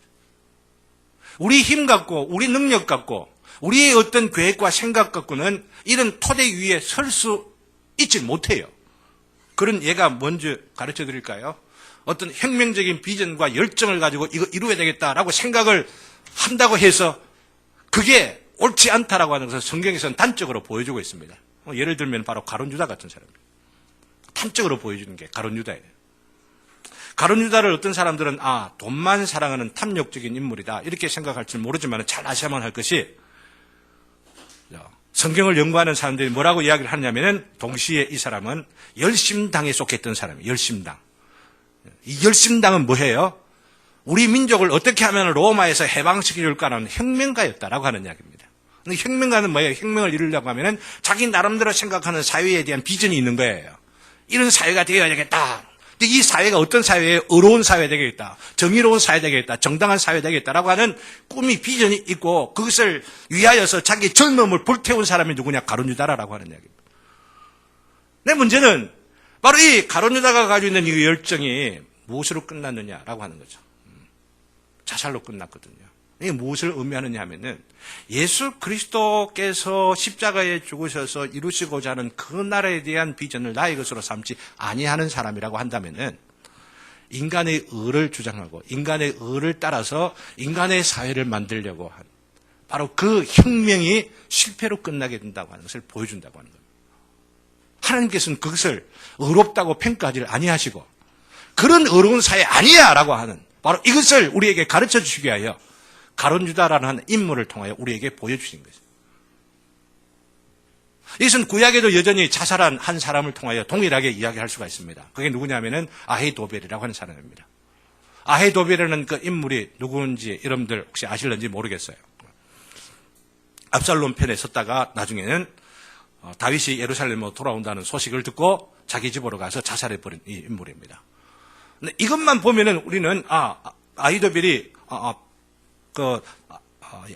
우리 힘 갖고 우리 능력 갖고 우리의 어떤 계획과 생각 갖고는 이런 토대 위에 설 수 있지 못해요. 그런 예가 뭔지 가르쳐 드릴까요? 어떤 혁명적인 비전과 열정을 가지고 이거 이루어야 되겠다라고 생각을 한다고 해서 그게 옳지 않다라고 하는 것을 성경에서는 단적으로 보여주고 있습니다. 예를 들면 바로 가룟 유다 같은 사람입니다. 단적으로 보여주는 게 가룟 유다예요. 가룟 유다를 어떤 사람들은 돈만 사랑하는 탐욕적인 인물이다 이렇게 생각할지 모르지만 잘 아셔야만 할 것이, 성경을 연구하는 사람들이 뭐라고 이야기를 하냐면은 동시에 이 사람은 열심당에 속했던 사람이에요. 열심당. 이 열심당은 뭐예요? 우리 민족을 어떻게 하면 로마에서 해방시켜줄까라는 혁명가였다라고 하는 이야기입니다. 근데 혁명가는 뭐예요? 혁명을 이루려고 하면은 자기 나름대로 생각하는 사회에 대한 비전이 있는 거예요. 이런 사회가 되어야 되겠다. 근데 이 사회가 어떤 사회예요? 의로운 사회 되겠다. 정의로운 사회 되겠다. 정당한 사회 되겠다라고 하는 꿈이, 비전이 있고 그것을 위하여서 자기 젊음을 불태운 사람이 누구냐? 가룟 유다라고 하는 이야기입니다. 내 문제는 바로 이 가룟 유다가 가지고 있는 이 열정이 무엇으로 끝났느냐라고 하는 거죠. 자살로 끝났거든요. 이게 무엇을 의미하느냐 하면은 예수 그리스도께서 십자가에 죽으셔서 이루시고자 하는 그 나라에 대한 비전을 나의 것으로 삼지 아니하는 사람이라고 한다면은 인간의 의를 주장하고 인간의 의를 따라서 인간의 사회를 만들려고 한 바로 그 혁명이 실패로 끝나게 된다고 하는 것을 보여준다고 하는 겁니다. 하나님께서는 그것을 의롭다고 평가하지를 아니하시고 그런 의로운 사회 아니야 라고 하는 바로 이것을 우리에게 가르쳐 주시기 위하여 가룟 유다라는 인물을 통하여 우리에게 보여주신 것입니다. 이것은 구약에도 여전히 자살한 한 사람을 통하여 동일하게 이야기할 수가 있습니다. 그게 누구냐면은 아히도벨이라고 하는 사람입니다. 아히도벨이라는 그 인물이 누구인지 여러분들 혹시 아실는지 모르겠어요. 압살롬 편에 섰다가 나중에는 다윗이 예루살렘으로 돌아온다는 소식을 듣고 자기 집으로 가서 자살해버린 이 인물입니다. 근데 이것만 보면은 우리는 아히도벨이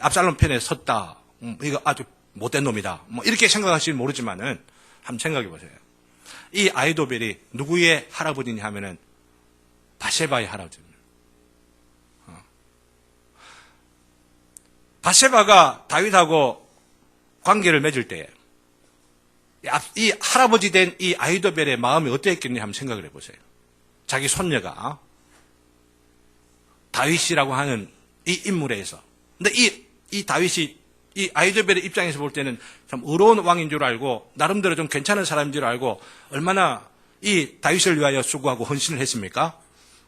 압살롬 편에 섰다. 이거 아주 못된 놈이다. 이렇게 생각하실지 모르지만은 한번 생각해 보세요. 이 아히도벨이 누구의 할아버지냐 하면은 바세바의 할아버지입니다. 바세바가 다윗하고 관계를 맺을 때 이 할아버지 된 이 아히도벨의 마음이 어땠겠냐 한번 생각을 해 보세요. 자기 손녀가 다윗이라고 하는 이 인물에 의해서. 근데 이 다윗이 이 아히도벨의 입장에서 볼 때는 참 의로운 왕인 줄 알고 나름대로 좀 괜찮은 사람인 줄 알고 얼마나 이 다윗을 위하여 수고하고 헌신을 했습니까?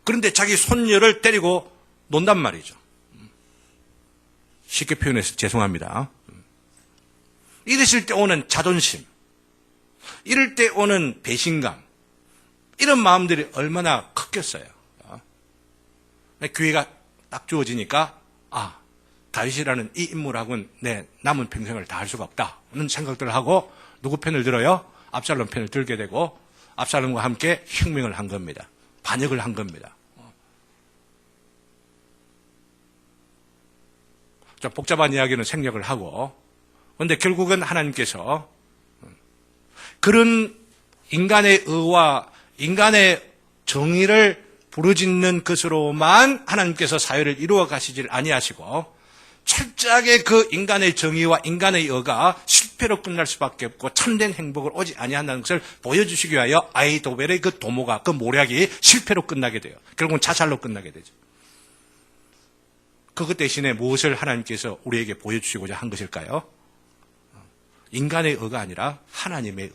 그런데 자기 손녀를 때리고 논단 말이죠. 쉽게 표현해서 죄송합니다. 이랬을 때 오는 자존심, 이럴 때 오는 배신감, 이런 마음들이 얼마나 컸겠어요. 기회가 딱 주어지니까 다윗이라는 이 인물하고는 내 남은 평생을 다 할 수가 없다는 생각들을 하고 누구 편을 들어요? 압살롬 편을 들게 되고 압살롬과 함께 혁명을 한 겁니다. 반역을 한 겁니다. 좀 복잡한 이야기는 생략을 하고, 그런데 결국은 하나님께서 그런 인간의 의와 인간의 정의를 부르짖는 것으로만 하나님께서 사회를 이루어 가시질 아니하시고 철저하게 그 인간의 정의와 인간의 의가 실패로 끝날 수밖에 없고 참된 행복을 오지 아니한다는 것을 보여주시기 위하여 아히도벨의 그 도모가, 그 모략이 실패로 끝나게 돼요. 결국은 자살로 끝나게 되죠. 그것 대신에 무엇을 하나님께서 우리에게 보여주시고자 한 것일까요? 인간의 의가 아니라 하나님의 의.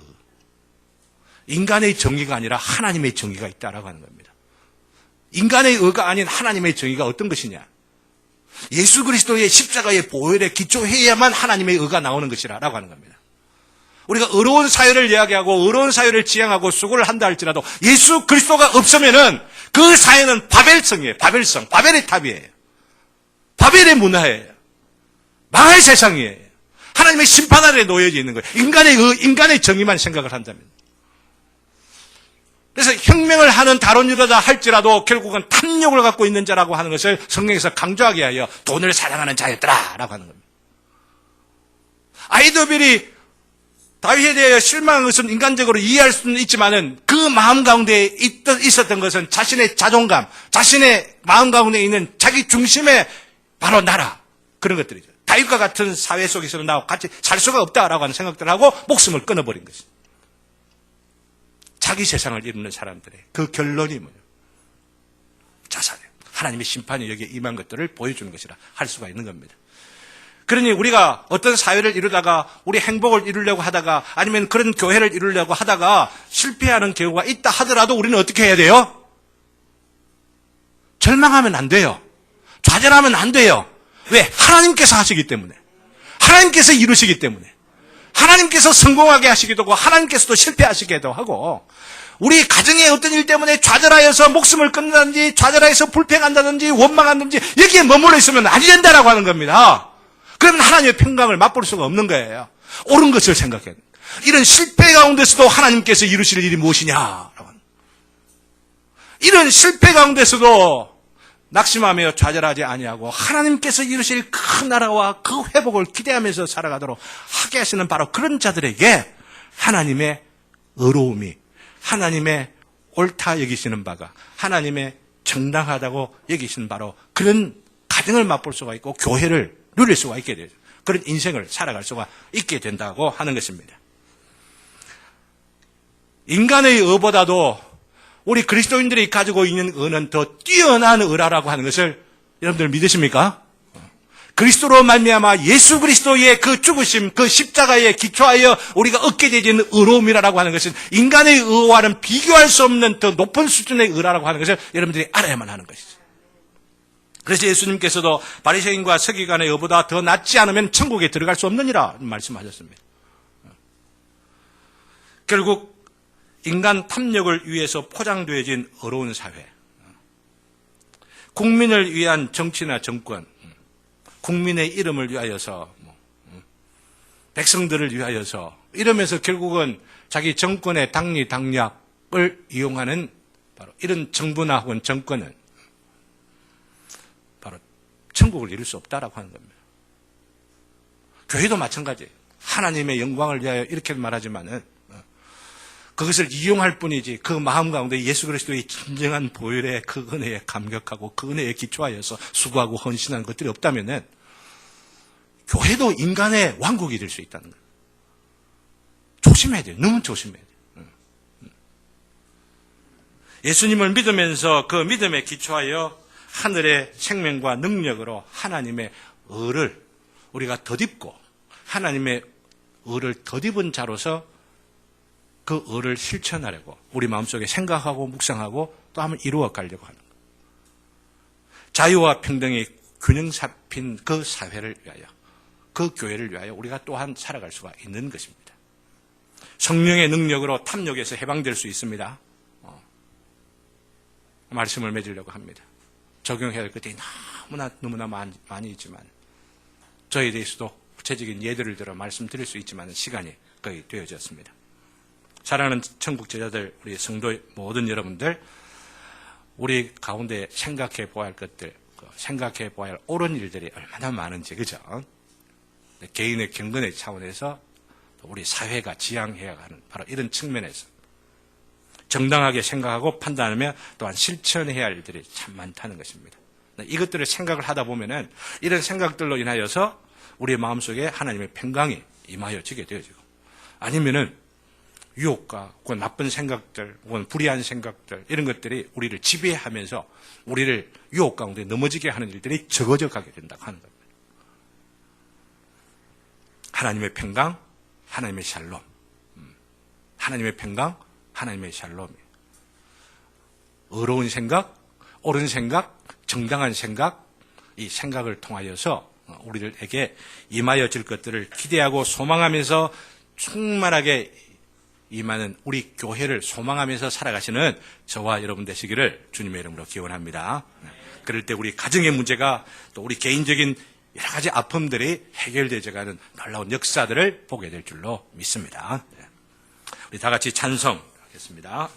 인간의 정의가 아니라 하나님의 정의가 있다라고 하는 겁니다. 인간의 의가 아닌 하나님의 정의가 어떤 것이냐? 예수 그리스도의 십자가의 보혈에 기초해야만 하나님의 의가 나오는 것이라고 하는 겁니다. 우리가 의로운 사회를 이야기하고 의로운 사회를 지향하고 수고를 한다 할지라도 예수 그리스도가 없으면은 그 사회는 바벨성이에요. 바벨성. 바벨의 탑이에요. 바벨의 문화예요. 망할 세상이에요. 하나님의 심판 아래 놓여져 있는 거예요. 인간의 의, 인간의 정의만 생각을 한다면. 그래서 혁명을 하는 가룟 유다다 할지라도 결국은 탐욕을 갖고 있는 자라고 하는 것을 성경에서 강조하게 하여 돈을 사랑하는 자였더라라고 하는 겁니다. 아히도벨이 다윗에 대하여 실망한 것은 인간적으로 이해할 수는 있지만은 그 마음 가운데 있었던 것은 자신의 자존감, 자신의 마음 가운데 있는 자기 중심의 바로 나라, 그런 것들이죠. 다윗과 같은 사회 속에서는 나와 같이 살 수가 없다라고 하는 생각들을 하고 목숨을 끊어버린 것입니다. 자기 세상을 이루는 사람들의 그 결론이 뭐예요? 자살이에요. 하나님의 심판이 여기에 임한 것들을 보여주는 것이라 할 수가 있는 겁니다. 그러니 우리가 어떤 사회를 이루다가 우리 행복을 이루려고 하다가 아니면 그런 교회를 이루려고 하다가 실패하는 경우가 있다 하더라도 우리는 어떻게 해야 돼요? 절망하면 안 돼요. 좌절하면 안 돼요. 왜? 하나님께서 하시기 때문에. 하나님께서 이루시기 때문에. 하나님께서 성공하게 하시기도 하고 하나님께서도 실패하시기도 하고 우리 가정의 어떤 일 때문에 좌절하여서 목숨을 끊는다든지 좌절하여서 불평한다든지 원망한다든지 여기에 머물러 있으면 안 된다라고 하는 겁니다. 그러면 하나님의 평강을 맛볼 수가 없는 거예요. 옳은 것을 생각해야 됩니다. 이런 실패 가운데서도 하나님께서 이루실 일이 무엇이냐. 이런 실패 가운데서도 낙심하며 좌절하지 아니하고 하나님께서 이루실 큰 나라와 그 회복을 기대하면서 살아가도록 하게 하시는 바로 그런 자들에게 하나님의 의로움이 하나님의 옳다 여기시는 바가 하나님의 정당하다고 여기시는 바로 그런 가정을 맛볼 수가 있고 교회를 누릴 수가 있게 되죠. 그런 인생을 살아갈 수가 있게 된다고 하는 것입니다. 인간의 의보다도 우리 그리스도인들이 가지고 있는 의는 더 뛰어난 의라라고 하는 것을 여러분들 믿으십니까? 그리스도로 말미암아 예수 그리스도의 그 죽으심, 그 십자가에 기초하여 우리가 얻게 되는 의로움이라고 하는 것은 인간의 의와는 비교할 수 없는 더 높은 수준의 의라고 하는 것을 여러분들이 알아야만 하는 것이죠. 그래서 예수님께서도 바리새인과 서기관의 의보다 더 낫지 않으면 천국에 들어갈 수 없느니라 말씀하셨습니다. 결국 인간 탐욕을 위해서 포장되어진 어려운 사회, 국민을 위한 정치나 정권, 국민의 이름을 위하여서, 백성들을 위하여서 이러면서 결국은 자기 정권의 당리당략을 이용하는 바로 이런 정부나 혹은 정권은 바로 천국을 이룰 수 없다라고 하는 겁니다. 교회도 마찬가지예요. 하나님의 영광을 위하여 이렇게 말하지만은 그것을 이용할 뿐이지 그 마음 가운데 예수 그리스도의 진정한 보혈의 그 은혜에 감격하고 그 은혜에 기초하여서 수고하고 헌신하는 것들이 없다면은 교회도 인간의 왕국이 될 수 있다는 거예요. 조심해야 돼요. 너무 조심해야 돼요. 예수님을 믿으면서 그 믿음에 기초하여 하늘의 생명과 능력으로 하나님의 의를 우리가 덧입고 하나님의 의를 덧입은 자로서 그 의를 실천하려고 우리 마음속에 생각하고 묵상하고 또 한번 이루어 가려고 하는 거예요. 자유와 평등이 균형 잡힌 그 사회를 위하여 그 교회를 위하여 우리가 또한 살아갈 수가 있는 것입니다. 성령의 능력으로 탐욕에서 해방될 수 있습니다. 말씀을 맺으려고 합니다. 적용해야 할 것들이 너무나 많이 있지만 저에 대해서도 구체적인 예들을 들어 말씀드릴 수 있지만 시간이 거의 되어졌습니다. 사랑하는 천국 제자들, 우리 성도의 모든 여러분들, 우리 가운데 생각해 보아야 할 것들, 생각해 보아야 할 옳은 일들이 얼마나 많은지, 그죠? 개인의 경건의 차원에서 우리 사회가 지향해야 하는 바로 이런 측면에서 정당하게 생각하고 판단하며 또한 실천해야 할 일들이 참 많다는 것입니다. 이것들을 생각을 하다 보면은 이런 생각들로 인하여서 우리의 마음속에 하나님의 평강이 임하여지게 되어지고 아니면은 유혹과 혹은 나쁜 생각들 혹은 불의한 생각들 이런 것들이 우리를 지배하면서 우리를 유혹 가운데 넘어지게 하는 일들이 적어져 가게 된다고 하는 겁니다. 하나님의 평강, 하나님의 샬롬. 하나님의 평강, 하나님의 샬롬. 의로운 생각, 옳은 생각, 정당한 생각, 이 생각을 통하여서 우리들에게 임하여질 것들을 기대하고 소망하면서 충만하게 임하는 우리 교회를 소망하면서 살아가시는 저와 여러분 되시기를 주님의 이름으로 기원합니다. 그럴 때 우리 가정의 문제가 또 우리 개인적인 여러 가지 아픔들이 해결되어가는 놀라운 역사들을 보게 될 줄로 믿습니다. 우리 다 같이 찬송하겠습니다.